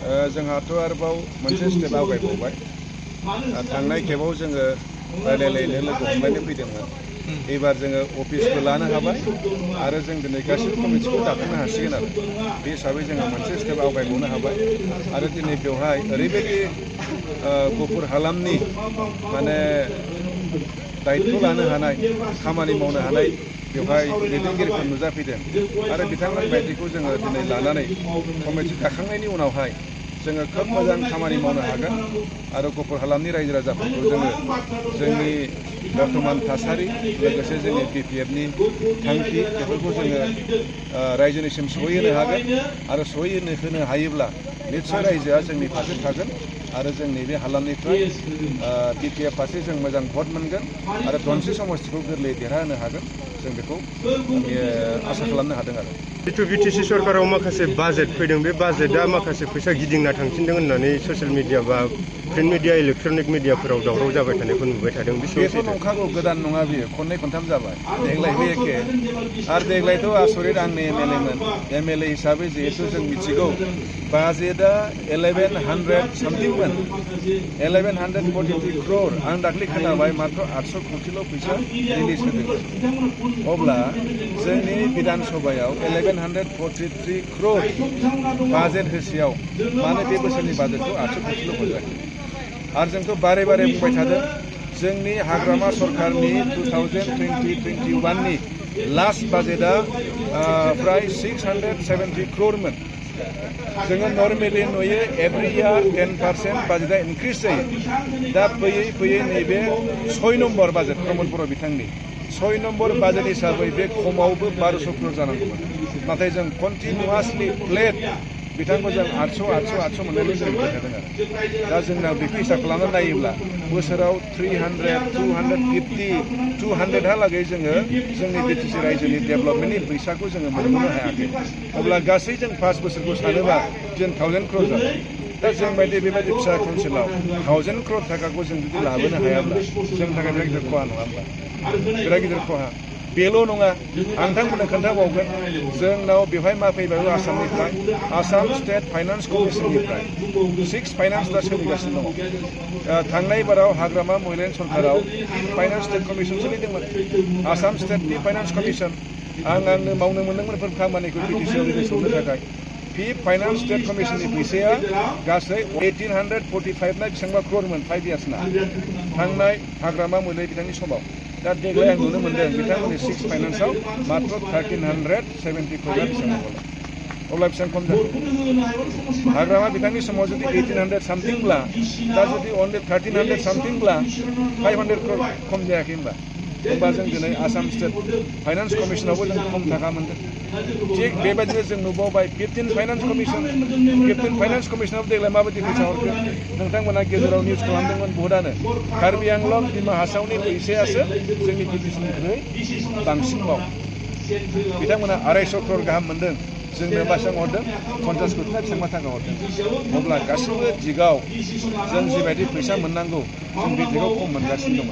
जोंहाथ' आरोबाव मोनसे स्टेप आवगायबावबाय थांनाय खेबाव जोङो रायलायलायनो लोगो हमलायनो फैदोंमोन एबार जोङो अफिसबो लानो हाबाय आरो जों दिनै गासैबो कमिटिखौ दाफुंनो हासिगोन आरो बे हिसाबै जोङो मोनसे स्टेप आवगायबावनो हाबाय आरो दिनै बेवहाय ओरैबायदि गुफुर हालामनि माने दायित्व लानो हानाय खामानि मावनो हानाय बेवहाय दैदेनगिरिफोर नुजाफैदों आरो बिथांमोन बायदिखौ जोङो दिनै लानानै कमिटि दाखांनायनि उनावहाय जोङो खोब मोजां खामानि मावनो हागोन आरो गुफुर हालामनि रायजो राजाफोरखौ जोङो जोंनि बर्तमान थासारि लोगोसे जोंनि BPFनि थांखि बेफोरखौ जोङो रायजोनिसिम सहैहोनो हागोन आरो सहैहोनो हायोब्ला निस्सय रायजोआ जोंनि फारसे थागोन आरो जोंनि बे हालामनिफ्राय BPF फारसे जों मोजां भट मोनगोन आरो धनस्रि समष्टिखौ गोरलैयै देरहाहोनो हागोन जों बेखौ आसा खालामनो हादों आरो जितु BTC सरकाराव माखासे बाजेट फैदों बे बाजेटआ माखासे फैसा गिदिंना थांफिनदों होननानै ससियेल मिडिया बा प्रिन्ट मिडिया इलेक्ट्रनिक मिडियाफोराव दावराव जाबाय थानायखौ नुबाय थादों बेथ' नंखागौ गोदान नङा बियो खननै खनथाम जाबाय देग्लायबो एखे आरो देग्लायथ' आसरित आंनि MLA हिसाबै जिहेतु जों मिथिगौ बाजेटआ 1100 सामथिंमोन 1143 क्रर आं दाख्लै खोनाबाय मात्र 800 कौटिल' फैसा रिलिज होदों अब्ला जोंनि बिधान सभायाव 1143 क्रर बाजेट होसेयाव मानो बे बोसोरनि बाजेटखौ 800 कौटिल' हरजाखो आरो जोंथ' बारे बारे बुंबाय थादों जोंनि हाग्रामा सरकारनि 2020-21 नि लास्ट बाजेटआ फ्राय 670 क्ररमोन जोङो नर्मेलि नुयो एभ्रि इयार 10% बाजेटआ इनक्रिज जायो दा फैयै फैयै नैबे 6 नम्बर बाजेट प्रमद बर' बिथांनि 6 नम्बर बाजेट हिसाबै बे खमावबो 1200 क्रर जानांगौमोन नाथाय जों कन्टिनिउआसलि फ्लेट बिथांखौ जों 800 मोननानै जों मोनबाय थादों आरो दा जोंनाव बेखौ हिसाब खालामनानै नायोब्ला बोसोराव 300, 250, 200हालागै जोङो जोंनि BTC रायजोनि डेभेलपमेन्टनि फैसाखौ जोङो मोननो हायाखै अब्ला गासै जों 5 बोसोरखौ सानोबा 10,000 क्रर जाबाय दा जों बायदि बेबायदि फिसा ओनसोलाव 1000 क्रर थाखाखौ जों जुदि लाबोनो हायाब्ला जोंनि थाखाय बिराद गिदिर खहा नङा होमबा बिराद गिदिर खहा बेल' नङा आं नोंथांमोननो खोन्थाबावगोन जोंनाव बेवहाय मा फैबाय आसामनिफ्राय आसाम स्टेट फाइनान्स कमिसननिफ्राय 6 फाइनान्स दा सोलिगासिनो दङ थांनाय बाराव हाग्रामा महिलान सरकाराव फाइनान्स स्टेट कमिसन सोलिदोंमोन आसाम स्टेटनि फाइनान्स कमिसन आंनो मावनो मोनदोंमोन बेफोर खामानिखौ BTCआव रिलिज हरनो थाखाय फिफ्थ फाइनान्स स्टेट कमिसननि फैसाया गासै 1845 ना बेसेबांबा क्ररमोन 5 इयार्सना थांनाय हाग्रामा महिला बिथांनि समाव दा देग्लाय आं नुनो मोनदों बिथांमोननि 6 फाइनान्सआव मात्र 1370 क्रर बेसेबां अब्ला बेसेबां खम जादों हाग्रामा बिथांनि समाव जुदि 1800 सामथिंब्ला दा जुदि अनलि 1300 सामथिंब्ला 500 क्रर खम जायाखै होमबा जों दिनै आसाम स्टेट फाइनान्स कमिसनावबो जों खम थाखा मोनदों थिग बेबायदिनो जों नुबावबाय 15 फाइनान्स कमिसनाव देग्लाय माबायदि फैसा हरखो नोंथांमोना गेजेराव निउस खालामदोंमोन बहुतआनो कार्बि आंलं डिमा हासावनि फैसायासो जोंनि BTCनिख्रुइ बांसिनबाव बिथांमोना 250 क्रर गाहाम मोनदों जोंनो बेसेबां हरदों 50 कौटि ना बेसेबां थाखा हरदों अब्ला गासैबो दिगाव जों जिबायदि फैसा मोननांगौ जों बे दिगाव खम मोनगासिनो दङ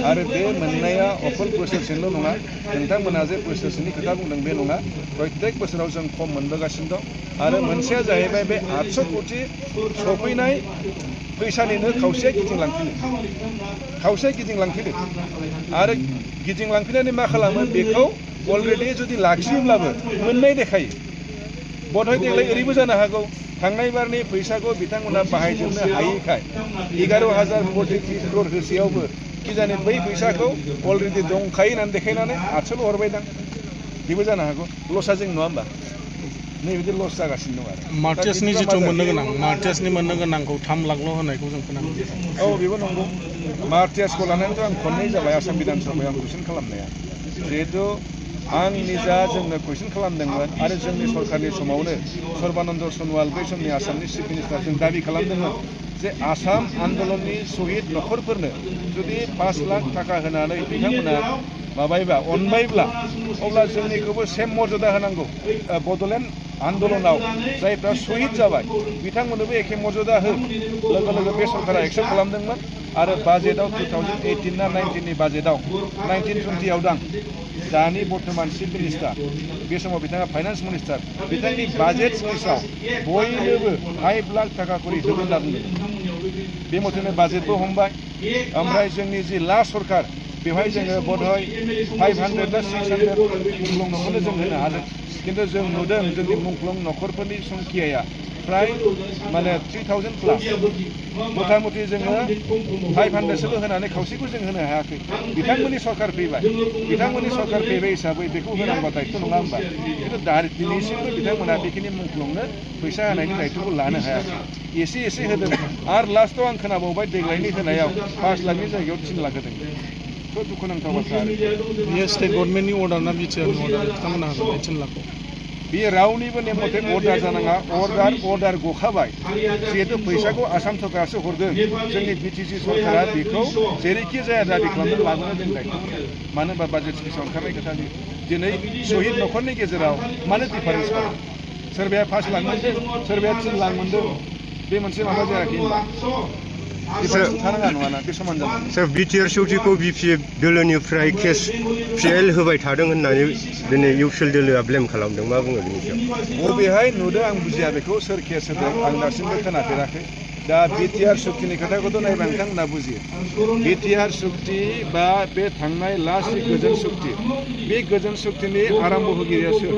आरो बे मोननाया अकल बोसोरसेल' नङा नोंथांमोना जे बोसोरसेनि खोथा बुंदों बे नङा प्रत्येक बोसोराव जों खम मोनबोगासिनो दं आरो मोनसेया जाहैबाय बे 800 कौटि सफैनाय फैसानिनो खावसेया गिदिंलांफिनो आरो गिदिंलांफिननानै मा खालामो बेखौ अलरेडि जुदि लाखियोब्लाबो मोननाय देखायो बधय देग्लाय ओरैबो जानो हागौ थांनाय बारनि फैसाखौ बिथांमोना बाहायजोबनो हायैखाय 11,043 क्रर होसेयावबो किजानि बै फैसाखौ अलरेडि दंखायो होननानै देखायनानै 800ल' हरबायदां बेबो जानो हागौ लसआ जों नङा होमबा नैबिदि लस जागासिनो दं आरो मार्टियासनि जिथु मोननो गोनांखौ 3 लाखल' होनायखौ जों खोनानो औ बेबो नंगौ मार्टियासखौ लानानैथ' आं खननै जाबाय आसाम बिधान सभायाव आं कुइसन खालामनाया जिहेतु आं निजा जोंनो कुइसन खालामदोंमोन आरो जोंनि सरकारनि समावनो सर्बानन्द सन'वाल बै समनि आसामनि चिफ मिनिस्टार जों दाबि खालामदोंमोन जे आसाम आन्दलननि शहीद नखरफोरनो जुदि 5 लाख थाखा होनानै बिथांमोना माबायोबा अनबायब्ला अब्ला जोंनिखौबो सेम मर्यादा होनांगौ बड'लेण्ड आन्दलनाव जायफ्रा शहीद जाबाय बिथांमोननोबो एखे मर्यादा हो लोगो लोगो बे सरकारा एक्सेप्ट खालामदोंमोन आरो बाजेटआव 2018 ना 19 नि बाजेटआव 19-20आव दां दानि बर्थमान चिफ मिनिस्टार बे समाव बिथाङा फाइनान्स मिनिस्टार बिथांनि बाजेट स्पिचआव बयनोबो 5 लाख थाखा करि होगोन होनना बुंदों बे मथेनो बाजेटबो हमबाय ओमफ्राय जोंनि जि लास्ट सरकार बेवहाय जोङो बधय 500 बा 600 मुंख्लं न'खरनो जों होनो हादों किन्तु जों नुदों जोंनि मुंख्लं न'खरफोरनि संख्याया फ्राय माने 3000 प्लास मथा मथि जोङो 500 होनानै खावसेखौ जों होनो हायाखै बिथांमोननि सरकार फैबाय हिसाबै बेखौ होनांगौ दायथ' नङा होमबा किन्तु दिनैसिमबो बिथांमोना बेखिनि मुंख्लंनो फैसा होनायनि दायथ'खौ लानो हायाखै एसे होदों आरो लास्टआव आं खोनाबावबाय देग्लायनि होनायाव 5 लाखनि जायगायाव 3 लाख होदों थ' दुखुनांथाव बाथ्रा बेयो स्टेट गभर्नमेन्टनि अर्डार ना बिटिआरनि अर्डार बिथांमोना होगोन 3 लाखखौ बेयो रावनिबो नेम मथे अर्डार जानाङा अर्डार गखाबाय जिहेतु फैसाखौ आसाम सरकारासो हरदों जोंनि बिटिसि सरकारा बेखौ जेरैखि जाया दाबि खालामनो लाबोनो जों दायथ' मानो होनबा बाजेट स्पिचआव ओंखारनाय खोथा दिनै शहीद न'खरनि गेजेराव मानो डिफारेन्स सोरबाया 5 लाख मोनदों सोरबाया 3 लाख मोनदों बे मोनसे माबा जायाखै होनबा सर बिटिआर सौथिखौ बिपिएफ दोलोनिफ्राय केस फिएल होबाय थादों होननानै दिनै इउपिएल दोलोआ ब्लेम खालामदों मा बुङो बेनि सायाव बबेहाय नुदों आं बुजिया बेखौ सोर केस होदों आं दासिमबो खोनाफेराखै दा बिटिआर सुक्तिनि खोथाखौथ' नायबा नोंथांमोना बुजियो बिटिआर सुक्ति बा बे थांनाय लास्ट गोजोन सुक्ति बे गोजोन सुक्तिनि आराम्भ होगिरिया सोर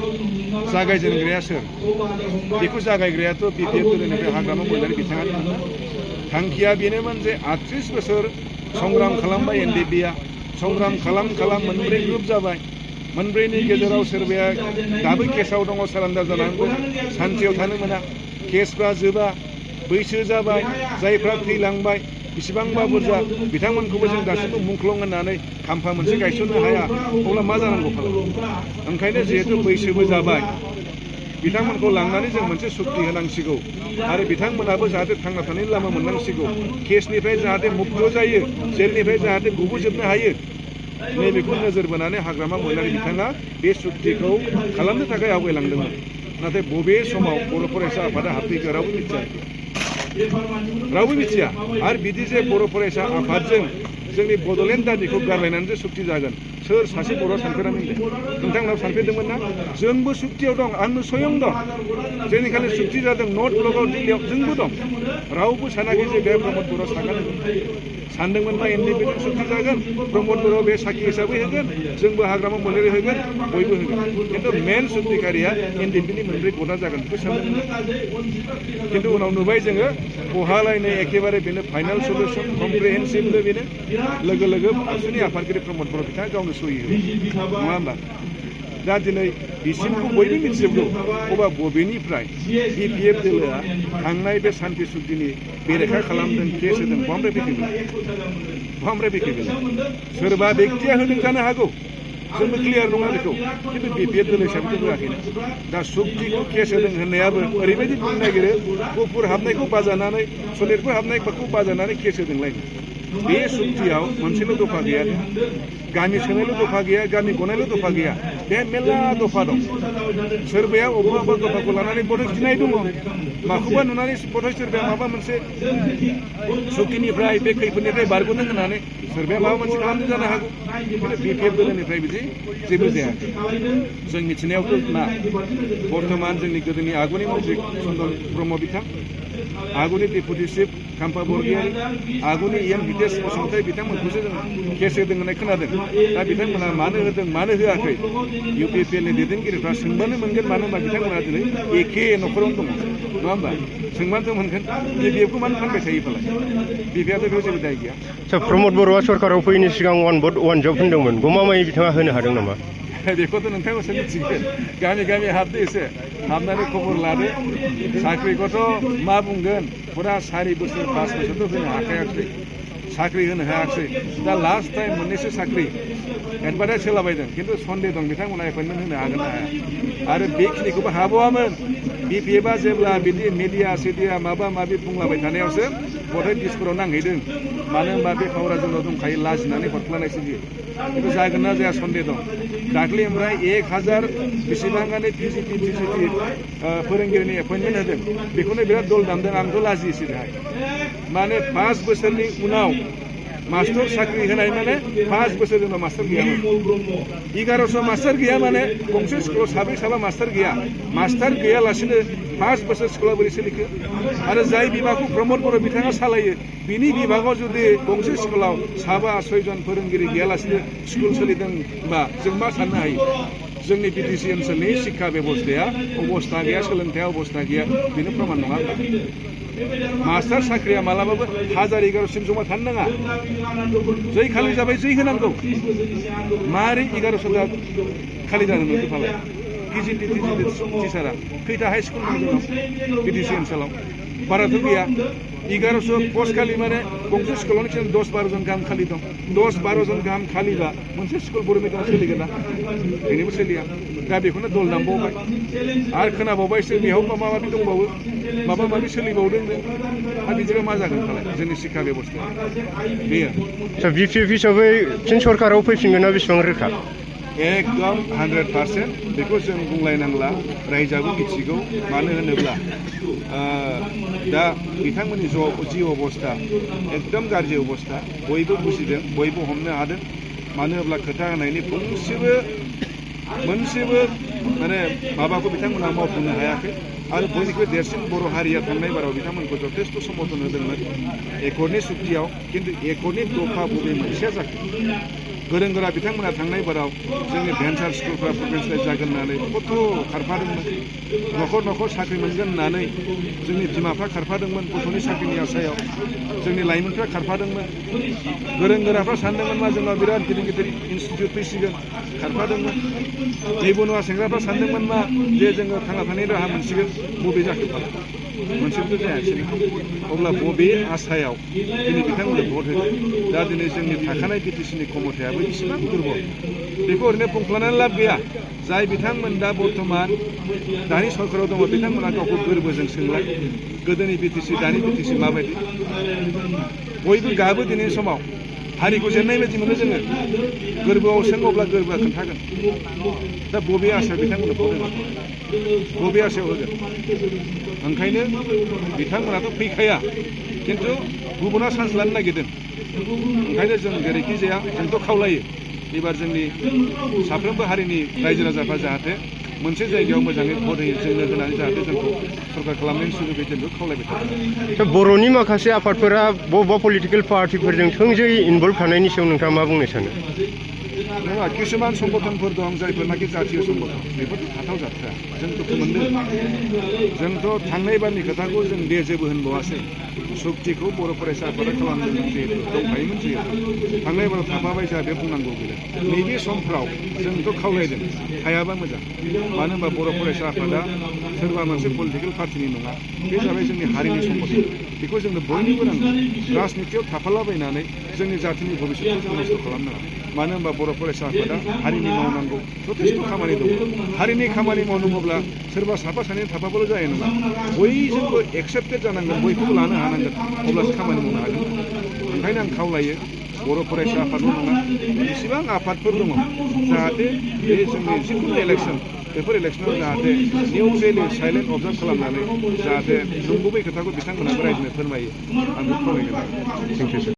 जागायजेनग्राया सोर बेखौ जागायग्रायाथ' बिपिएफ दोलोनिफ्राय हाग्रामा महिलारि बिथाङानो थांखिया बेनोमोन जे 38 बोसोर संग्राम खालामबाय एनडिएफबिआ संग्राम खालाम मोनब्रै ग्रुप जाबाय मोनब्रैनि गेजेराव सोरबाया दाबो केसआव दङ सारेन्डार जानानैबो सान्थियाव थानो मोना केसफ्रा जोबा बैसो जाबाय जायफ्रा थैलांबाय बेसेबांबा बुरजा बिथांमोनखौबो जों दासिमबो मुंख्लं होननानै खाम्फा मोनसे गायसननो हाया अब्ला मा जानांगौ ओंखायनो जिहेतु बैसोबो जाबाय बिथांमोनखौ लांनानै जों मोनसे सुक्ति होनांसिगौ आरो बिथांमोनाबो जाहाथे थांना थानायनि लामा मोननांसिगौ केसनिफ्राय जाहाथे मुक्त जायो जेलनिफ्राय जाहाथे गबोजोबनो हायो नैबेखौ नोजोर बोनानै हाग्रामा महिलारि बिथाङा बे सुक्तिखौ खालामनो थाखाय आवगायलांदोंमोन नाथाय बबे समाव बर' फरायसा आफादा हाबफैखो रावबो मिथिया आरो बिदि जे बर' फरायसा आफादजों जोंनि बड'लेण्ड दाबिखौ गारलायनानै जे सुक्ति जागोन सोर सासे बर' सानफेरामोन नोंथांनाव सानफेरदोंमोन ना जोंबो सुक्तियाव दं आंबो स्वयं दं जोंनि खालि सुक्ति जादों नर्थ ब्लकआव दिल्लीयाव जोंबो दं रावबो सानाखै जे बे प्रमद बर' सानगोन सानदोंमोनबा एनडिएफबिजों सुक्ति जागोन प्रमद बर' बे साखि हिसाबै होगोन जोंबो हाग्रामा महिलारि होगोन बयबो होगोन खिन्थु मेन सुक्तिकारिया एनडिएफबिनि मोनब्रै गदा जागोन बेखौ सानदोंमोन खिन्थु उनाव नुबाय जोङो बहालायनो एखेबारे बेनो फाइनाल सलिउसन कमप्रिहेन्सिभनो बेनो लोगो आबसुनि आफादगिरि प्रमद बर' बिथाङा गावनो सहि होयो नङा होमबा दा दिनै बिसिमखौ बयबो मिथिजोबगौ अबा बबेनिफ्राय बिपिएफ दोलोआ थांनाय बे सान्थि सुक्तिनि बेरेखा खालामदों केस होदों बहानिफ्राय फैखो सोरबा बेक्तिया होदों जानो हागौ जोंबो क्लियार नङा बेखौ खिन्थु बिपिएफ दोलो हिसाबैथ' होआखैना दा सुक्तिखौ केस होदों होननायाबो ओरैबायदि बुंनो नागिरो गुफुर हाबनायखौ बाजानानै सनितपुर हाबनायखौ बाजानानै केस होदोंलायनो बे सुक्तियाव मोनसेल' दफा गैया गामि सोनायल' दफा गैया गामि गनायल' दफा गैया बे मेरला दफा दं सोरबाया अबेबा दफाखौ लानानै बधय गिनाय दङ माखौबा नुनानै बधय सोरबाया माबा मोनसे सुक्तिनिफ्राय बे खैफोदनिफ्राय बारग'दों होननानै सोरबाया माबा मोनसे खालामदों जानो हागौ खिन्थु बिपिएफ दोलोनिफ्राय बिदि जेबो जायाखै जों मिथिनायावथ' ना बर्थमान जोंनि गोदोनि आगुनि मन्त्रि चन्दन ब्रह्म बिथां आगुनि डेपुटि चिफ खाम्फा बरगयारी आगुनि एम हितेश बसुमतारी बिथांमोनखौसो जों केस होदों होननाय खोनादों दा बिथांमोना मानो होदों मानो होआखै इउपिपिएलनि दैदेनगिरिफ्रा सोंबानो मोनगोन मानो होनबा बिथांमोना दिनै एखे न'खरावनो दङ नङा होमबा सोंबानोथ' मोनगोन बिपिएफखौ मानो फानबाय थायो फालाय बिपिएफआथ' बेयाव जेबो दाय गैया सार प्रमद बर'आ सरकाराव फैयैनि सिगां वान भट वान जब होनदोंमोन गमामायै बिथाङा होनो हादों नामा बेखौथ' नोंथांखौसो मिथिगोन गामि हाबदो एसे हाबनानै खबर लादो साख्रिखौथ' मा बुंगोन फुरा 4 बोसोर 5 बोसोरथ' होनो हाखायाखै साख्रि होनो हायाखै दा लास्ट टाइम मोननैसो साख्रि एडभार्टाइज होलाबायदों खिन्थु सन्देह दं बिथांमोना एपइन्टमेन्ट होनो हागोन ना हाया आरो बेखिनिखौबो हाबावामोन बिपिएफआ जेब्ला बिदि मिडिया सिडिया माबा माबि बुंलाबाय थानायावसो बधय दिसपुराव नांहैदों मानो होनबा बे फावरा जोंनाव दंखायो लाजिनानै हरफ्लानायसो बियो खिन्थु जागोन ना जाया सन्देह दं दाख्लै ओमफ्राय 1000 बेसेबाङानो पिजिटि फोरोंगिरिनि एपइन्टमेन्ट होदों बेखौनो बिराद दल दामदों आंथ' लाजियोसो बेहाय माने 5 बोसोरनि उनाव मास्टर साख्रि होनाय माने 5 बोसोर जोंनाव मास्टार गैयामोन 1100 मास्टार गैया माने गंसे स्कुलाव साब्रै साबा मास्टार गैया मास्टार गैयालासिनो 5 बोसोर स्कुला बोरै सोलिखो आरो जाय बिभागखौ प्रमद बर' बिथाङा सालायो बिनि बिभागाव जुदि गंसे स्कुलाव 7-8 जन फोरोंगिरि गैयालासिनो स्कुल सोलिदों बा जों मा साननो हायो जोंनि बिटिसि ओनसोलनि शिक्षा बेबस्थाया अबस्था गैया सोलोंथाय अबस्था गैया बेनो प्रमान नङा मास्टार साख्रिया मालाबाबो 1011सिम जमा थानो नाङा जै खालि जाबाय जै होनांगौ मारै 1100 खालि जानो मोनखो फालाय केजिटि टिचारा खैथा हाइ स्कुल दं जोंनाव बिटिसि ओनसोलाव बाराथ' गैया 1100 पस्ट खालि माने गंसे स्कुलावनो 10-12 जन गाहाम खालि दं 10-12 जन गाहाम खालिबा मोनसे स्कुल बर' मिडियामाव सोलिगोन ना बेनिबो सोलिया दा बेखौनो दल दामबावबाय आरो खोनाबावबायसो बेयाव माबा माबि दंबावो माबा माबि सोलिबावदों आरो बिदिबा मा जागोन फालाय जोंनि शिक्षा बेबस्थाया बेयो बिपिएफ हिसाबै फिन सरकाराव फैफिनगोना बेसेबां रोखा एकदम 100% बेखौ जों बुंलायनांला रायजोआबो मिथिगौ मानो होनोब्ला दा बिथांमोननि जि अबस्था एकदम गाज्रि अबस्था बयबो बुजिदों बयबो हमनो हादों मानो होनोब्ला खोथा होनायनि मोनसेबो माने माबाखौ बिथांमोना मावफुंनो हायाखै आरो बयनिख्रुइ देरसिन बर' हारिया थांनाय बाराव बिथांमोनखौ जथेस्थ' समर्थन होदोंमोन एकर्डनि सुक्तियाव खिन्थु एकर्डनि दफा बबे मोनसेया जाखो गोरों गोरा बिथांमोना थांनाय बाराव जोंनि भेन्सार स्कुलफ्रा प्रभिन्सियेलाइज जागोन होननानै खथ' खारफादोंमोन न'खर न'खर साख्रि मोनगोन होननानै जोंनि बिमाफ्रा खारफादोंमोन गथ'नि साख्रिनि आसायाव जोंनि लाइमोनफ्रा खारफादोंमोन गोरों गोराफ्रा सानदोंमोन मा जोंनाव बिराद गिदिर गिदिर इनस्टिटिउट फैसिगोन खारफादोंमोन निबनुवा सेंग्राफ्रा सानदोंमोन मा जे जोङो थांना थानायनि राहा मोनसिगोन बबे जाखो मोनसेबो जायासै अब्ला बबे आसायाव दिनै बिथांमोननो भट होदों दा दिनै जोंनि थाखानाय बिटिसिनि क्षमतायाबो इसेबां दुर्बल बेखौ ओरैनो बुंफ्लानानै लाब गैया जाय बिथांमोन दा बर्थमान दानि सरकाराव दङ बिथांमोना गावखौ गोरबोजों सोंलाय गोदोनि बिटिसि दानि बिटिसि माबायदि बयबो गाबो दिनैनि समाव हारिखौ जेननाय बायदि मोनो जोङो गोरबोआव सों अब्ला गोरबोआ खोन्थागोन दा बबे आसायाव बिथांमोननो भट होगोन बबे आसायाव होगोन ओंखायनो बिथांमोनाथ' फैखाया खिन्थु गुबुना चान्स लानो नागिरदों ओंखायनो जों जेरैखि जाया जोंथ' खावलायो एबार जोंनि साफ्रोमबो हारिनि रायजो राजाफ्रा जाहाथे मोनसे जायगायाव मोजाङै भट होयो जोंनो होनानै जाहाथे जोंखौ सरकार खालामनायनि सुजुगै जोंखौ खावलायबाय थादों बर'नि माखासे आफादफोरा बबेबा पलिटिकेल पार्टिफोरजों थोंजोङै इनभल्भ थानायनि सायाव नोंथाङा मा बुंनो सानो नङा किसुमान संगठनफोर दं जायफोरनाखि जातीय संगठन बेफोर थाथाव जाथ्रा जों दुखु मोनदों जोंथ' थांनाय बारनि खोथाखौ जों दे जेबो होनबावासै सक्तिखौ बर' फरायसा आफादा खालामदोंमोन जिहेतु दंखायोमोन जिहेतु थांनाय बाराव थाफाबाय जोंहा बे बुंनांगौ गैला नैबे समफ्राव जोंथ' खावलायदों हायाबा मोजां मानो होनबा बर' फरायसा आफादा सोरबा मोनसे पलिटिकेल पार्टिनि नङा बे जाबाय जोंनि हारिनि सम्पति बेखौ जोंनो बयनिबो नांगौ राजनितियाव थाफालाबायनानै जोंनि जातिनि भबिष्यतखौ नस्थ' खालामनाङा मानो होनबा बर' फरायसा आफादा हारिनि मावनांगौ जथेस्थ' खामानि दं हारिनि खामानि मावनांगौब्ला सोरबा साफा सानै थाफाबाल' जानाय नङा बयजोंबो एक्सेप्टेड जानांगोन बयखौबो लानो हानांगोन अब्लासो खामानि मावनो हागोन ओंखायनो आं खावलायो बर' फरायसा आफादल' नङा बेसेबां आफादफोर दङ जाहाथे बे जोंनि जिखुनु इलेक्सन बेफोर इलेक्सनाव जाहाथे निउट्रेलि साइलेन्ट अबजार्भ खालामनानै जाहाथे नंगुबै खोथाखौ बिथांमोनाबो रायजोनो फोरमायो आं बेखौ खावलायगोन